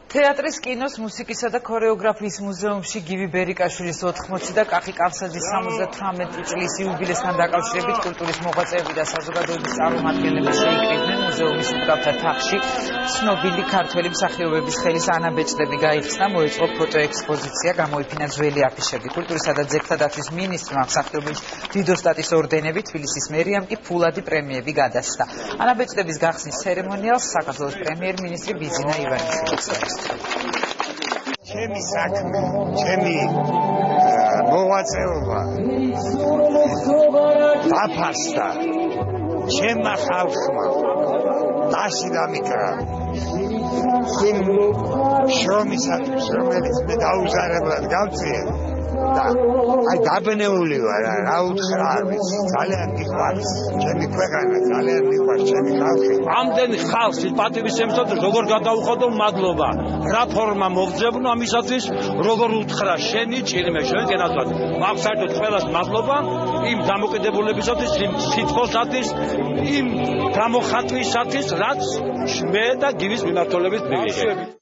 თეატრის, კინოს, მუსიკისა და ქორეოგრაფიის მუზეუმში გივი ბერიკაშვილის 80 და კახი კავსაძის 78 წლის იუბილესთან დაკავშირებით კულტურის მოღვაწეები და საზოგადოების წარმომადგენლები შეიკრიბნენ მუზეუმის უკრავთა თაღში. ცნობილი ქართველი მსახიობების ხელის ანა ბეჭდები გაიხსნა, მოეწყო ფოტოექსპოზიცია, გამოიფინა ძველი აფიშები. კულტურისა და ძეგლთა დაცვის მინისტრმა მსახიობებს დიდოსტატის ორდენები, თბილისის მერიამ კი ფულადი პრემიები გადასცა. ანა ბეჭდების გახსნის ცერემონიალს საქართველოს პრემიერ-მინისტრი ბიძინა ივანიშვილი ჩემი საქმე, ჩემი მოღვაწეობა დაფასდა ჩემმა ხალხმა დაში დამიკრა იმ შრომისათვის, რომელიც მე დაუზარებლად გავწიე და აი დაბნეული ვარ, რა უთხრა არ ვიცი, ძალიან მიყვარს ჩემი ქვეყანა, ძალიან მიყვარს ჩემი ხალხი. ამდენ ხალხს პატივის შემწოდოს როგორ გადაუხადო მადლობა. რა ფორმა მოგძებნო ამისათვის, როგორ უთხრა შენი ჭირიმე ჩვენკენაცვად. მაგ საერთოდ ყველას მადლობა იმ დამოკიდებულებისათვის, იმ სიტყვისათვის, იმ გამოხატვისათვის, რაც მე და გივის მიმართულებით მივიღე.